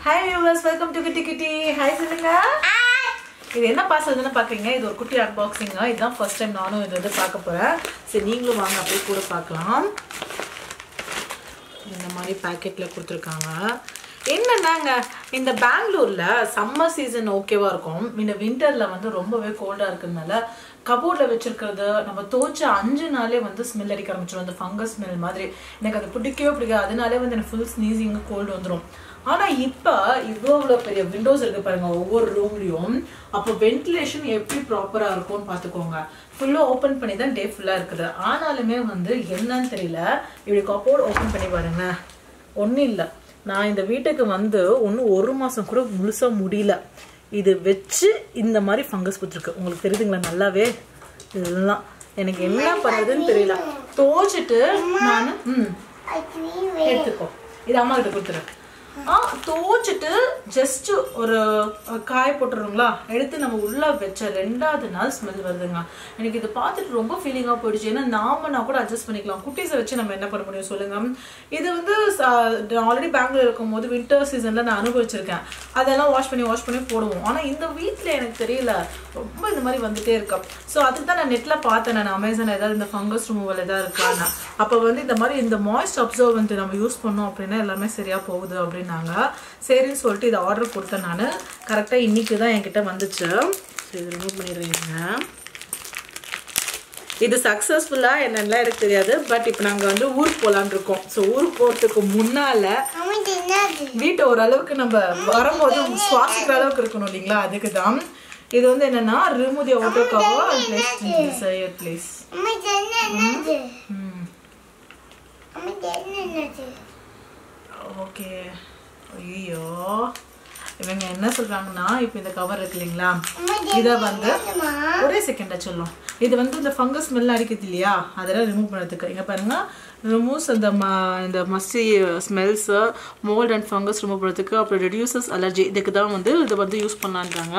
Hi viewers, welcome to Kitty Kitty. Hi சொல்லுங்க. இது என்ன பார்சல்னு பாக்குறீங்க? இது ஒரு குட்டி அன்பாக்சிங். இதுதான் ஃபர்ஸ்ட் டைம் நானும் இது வந்து பார்க்க போறேன். சரி நீங்களும் வாங்க அப்படியே கூட பார்க்கலாம். இந்த மாதிரி பாக்கெட்ல கொடுத்திருக்காங்க. என்னன்னாங்க இந்த பெங்களூர்ல சம்மர் சீசன் ஓகேவா இருக்கும். இந்த விண்டர்ல வந்து ரொம்பவே கோல்டா இருக்குறனால கபோர்ட்ல வச்சிருக்கிறது நம்ம தோச்ச 5 நாளே வந்து ஸ்மெல் அடிக்க ஆரம்பிச்சிரும். அந்த ஃபங்கஸ் ஸ்மெல் மாதிரி எனக்கு அது பிடிக்கவே பிடிக்காது. அதனாலே வந்து எனக்கு ஃபுல் ஸ்னீசிங் கோல்டு வந்துடும். ஆனா இப்ப இவ்வளவு பெரிய விண்டோஸ் இருக்கு பாருங்க ஒவ்வொரு ரூம்லயும். அப்போ வென்டிலேஷன் எப்படி ப்ராப்பரா இருக்கும்னு பாத்துக்கோங்க. ஃபுல்லா ஓபன் பண்ணி தான் டே ஃபுல்லா இருக்குது. ஆனாலுமே வந்து என்னன்னு தெரியல. இப்படி கபோர்ட் ஓபன் பண்ணி பாருங்க. ஒன்னும் இல்லை. நான் இந்த வீட்டுக்கு வந்து ஒன்னும் 1 மாசம் கூட முழுசா முடியல. இது வச்சு இந்த மாதிரி ஃபங்கஸ் போட்டுருக்கு. உங்களுக்கு தெரியுதுங்களா நல்லாவே? இதெல்லாம் எனக்கு என்ன பண்ணுறதுன்னு தெரியல. தோச்சிட்டு நான் எடுத்துக்கோ. இது அம்மா கிட்ட கொடுத்துறேன். தோச்சிட்டு ஜஸ்ட் ஒரு காய போட்டுருங்களா எடுத்து நம்ம உள்ள வச்ச 2வது நாள் ஸ்மெல் வருதுங்க. எனக்கு இது பார்த்துட்டு ரொம்ப ஃபீலிங்கா போயிடுச்சு. ஏன்னா நான் கூட அட்ஜஸ்ட் பண்ணிக்கலாம். குட்டீஸை வச்சு நம்ம என்ன பண்ண முடியும் சொல்லுங்க. இது வந்து ஆல்ரெடி பெங்களூர் இருக்கும் போது வின்டர் சீசன்ல நான் அனுபவிச்சிருக்கேன். அதெல்லாம் வாஷ் பண்ணி போடுவோம். ஆனா இந்த வீட்டுல எனக்கு தெரியல ரொம்ப இந்த மாதிரி வந்துட்டே இருக்கும். ஸோ அதுக்கு தான் நான் நெட்ல பார்த்தேன். நான் அமேசான் ஏதாவது இந்த ஃபங்கஸ் ரிமூவல் ஏதாவது இருக்கான்னு. அப்போ வந்து இந்த மாதிரி இந்த மாய்ஸ்ட் அப்சர்வன்ட் நம்ம யூஸ் பண்ணோம் அப்படின்னா எல்லாமே சரியா போகுது அப்படின்னு சரின்னு சொல்லிட்டு இதை ஆர்டர் கொடுத்தேன். நான் கரெக்டா இன்னைக்கு தான் என்கிட்ட வந்துச்சு. இது ரிமூவ் பண்ணிடுறீங்க. இது சக்சஸ்ஃபுல்லா என்னெல்லாம் எனக்கு தெரியாது. பட் இப்போ நாங்க வந்து ஊருக்கு போலான்னு இருக்கோம். ஸோ ஊருக்கு போறதுக்கு முன்னால வீட்டை ஓரளவுக்கு நம்ம வரும்போது சுவாசிக்கிற அளவுக்கு இருக்கணும் இல்லைங்களா? அதுக்கு தான் இது வந்து என்னன்னா remove the outer cover and place inside place. Okay. ஐயோ இவங்க என்ன சொல்றாங்கன்னா இப்போ இந்த கவர் இருக்கு இல்லைங்களா இதை வந்து ஒரே செகண்டா சொல்லும். இது வந்து இந்த ஃபங்கஸ் ஸ்மெல் அடிக்குது இல்லையா அதெல்லாம் ரிமூவ் பண்ணுறதுக்கு. இங்கே பாருங்க ரிமூவ்ஸ் இந்த musty smells mold and fungus remove பண்ணுறதுக்கு அப்புறம் ரெடியூசஸ் அலர்ஜி இதுக்கு தான் வந்து இதை வந்து யூஸ் பண்ணலான்றாங்க.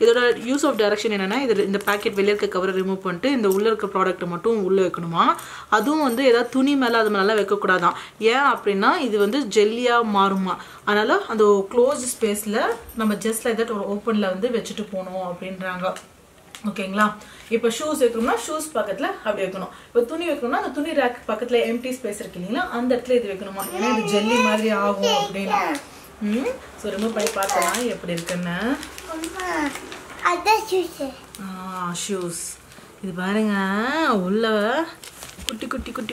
இதோட யூஸ் ஆஃப் டைரக்ஷன் என்னன்னா இது இந்த பேக்கெட் வெளியே இருக்க கவரை ரிமூவ் பண்ணிட்டு இந்த உள்ள இருக்க ப்ராடக்ட்டை மட்டும் உள்ளே வைக்கணுமா. அதுவும் வந்து ஏதாவது துணி மேலே அது மேலே வைக்கக்கூடாதான். ஏன் அப்படின்னா இது வந்து ஜெல்லியாக மாறுமா. அதனால அந்த க்ளோஸ் ஸ்பேஸில் நம்ம ஜஸ்ட் லைக் தட் ஒரு ஓப்பனில் வந்து வச்சுட்டு போகணும் அப்படின்றாங்க. ஓகேங்களா? இப்போ ஷூஸ் வைக்கணும்னா ஷூஸ் பக்கத்துல அப்படி வைக்கணும். இப்போ துணி வைக்கணும்னா அந்த துணி ரேக் பக்கத்துல எம்டி ஸ்பேஸ் இருக்கு இல்லைங்களா அந்த இடத்துல இது வைக்கணுமா. ஏன்னா இது ஜெல்லி மாதிரி ஆகும் அப்படின்னு. ஸோ ரிமூவ் பண்ணி பார்க்கலாம் எப்படி இருக்குன்னு. ஷூஸ் இது பாருங்க உள்ள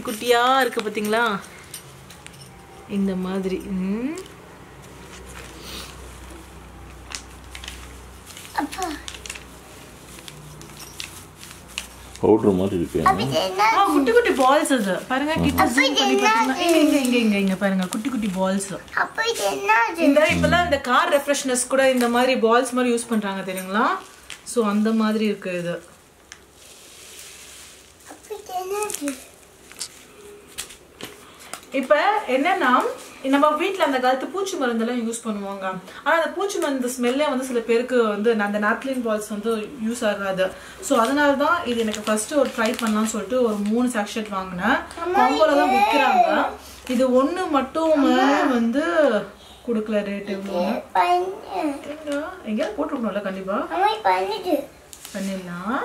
குட்டியா இருக்கு பார்த்தீங்களா இந்த மாதிரி. பவுடர் மாதிரி இருக்கு. குட்டி பால்ஸ் அது பாருங்க. கிட்ட ஜூம் பண்ணி பாத்தீங்கன்னா இங்க பாருங்க குட்டி பால்ஸ். அப்ப இது என்னது? இந்த இப்பலாம் இந்த கார் ரெஃப்ரெஷ்னஸ் கூட இந்த மாதிரி பால்ஸ் மாதிரி யூஸ் பண்றாங்க தெரியுங்களா? சோ அந்த மாதிரி இருக்கு இது. அப்ப இது என்னது? இப்ப என்னன்னா நம்ம வீட்டில் அந்த காலத்து பூச்சி மருந்தெல்லாம் யூஸ் பண்ணுவாங்க. ஆனால் அந்த பூச்சி மருந்து ஸ்மெல்லே வந்து சில பேருக்கு வந்து அந்த நாப்கின் பால்ஸ் வந்து யூஸ் ஆகாது. ஸோ அதனால தான் இது எனக்கு ஃபர்ஸ்ட் ஒரு ட்ரை பண்ணலாம்னு சொல்லிட்டு ஒரு 3 சாக்ஷெட் வாங்கினேன். காம்போல தான் விற்கிறாங்க. இது ஒன்று மட்டும் வந்து கொடுக்கல. ரேட் எவ்வளோ எங்கேயாவது போட்டுருக்கணும்ல கண்டிப்பா பண்ணிடலாம்.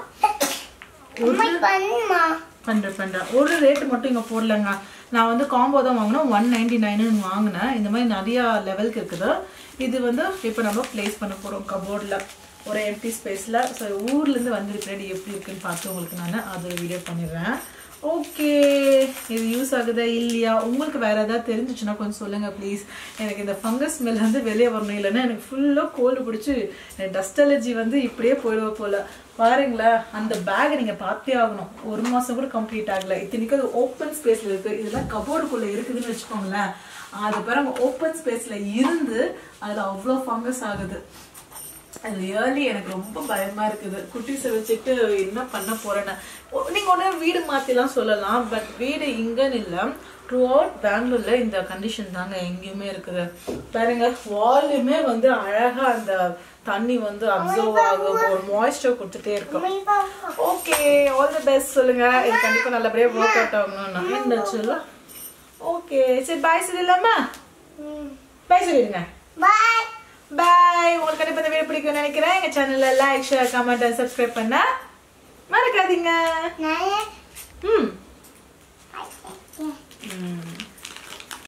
பண்றேன் ஒரு ரேட்டு மட்டும் இங்கே போடலங்க. நான் வந்து காம்போ தான் வாங்கினேன். 199 வாங்கினேன். இந்த மாதிரி நிறைய லெவலுக்கு இருக்குது. இது வந்து இப்போ நம்ம பிளேஸ் பண்ண போகிறோம் கபோர்டில் ஒரு எம்டி ஸ்பேஸில். ஸோ ஊர்லேருந்து வந்துருக்கிறேன் எப்படி இருக்குன்னு பார்த்து உங்களுக்கு நான் அது வீடியோ பண்ணிடுறேன். ஓகே இது யூஸ் ஆகுதா இல்லையா உங்களுக்கு வேறு ஏதாவது தெரிஞ்சிச்சுன்னா கொஞ்சம் சொல்லுங்கள் ப்ளீஸ். எனக்கு இந்த ஃபங்கஸ் ஸ்மெல் வந்து வெளியே வரணும். இல்லைன்னா எனக்கு ஃபுல்லாக கோல்டு பிடிச்சி டஸ்ட் அலர்ஜி வந்து இப்படியே போயிடுவோம் போல். பாருங்களேன் அந்த பேக் நீங்கள் பார்த்தே ஆகணும். 1 மாதம் கூட கம்ப்ளீட் ஆகலை. இத்தனைக்கும் அது ஓப்பன் ஸ்பேஸில் இருக்குது. இதெல்லாம் கபோர்டுக்குள்ளே இருக்குதுன்னு வச்சுக்கோங்களேன். அது பாருங்க ஓப்பன் ஸ்பேஸில் இருந்து அதில் அவ்வளோ ஃபங்கஸ் ஆகுது. அது ரியலி எனக்கு ரொம்ப பயமா இருக்குது. குட்டீஸை வச்சுட்டு என்ன பண்ண போறேன்னு. நீங்க ஒண்ணு வீடு மாத்திலாம் சொல்லலாம். பட் வீடு இங்கன்னு இல்லை த்ரூ அவுட் பெங்களூர்ல இந்த கண்டிஷன் தாங்க எங்கேயுமே இருக்குது. பாருங்க வால்யுமே வந்து அழகா அந்த தண்ணி வந்து அப்சர்வ் ஆகும். ஒரு மாய்ஸ்டர் கொடுத்துட்டே இருக்கும். ஓகே ஆல் தி பெஸ்ட் சொல்லுங்க. இது கண்டிப்பா நல்லபடியா ஒர்க் அவுட் ஆகணும்னு என்ன சொல்ல. ஓகே சரி பாய் சொல்லிடலாமா? பாய் சொல்லிடுங்க. Bye. வீடியோ பிடிக்கும்னு நினைக்கிறேன். எங்க சேனல்ல லைக் ஷேர் கமெண்ட் சப்ஸ்கிரைப் பண்ண மறக்காதீங்க.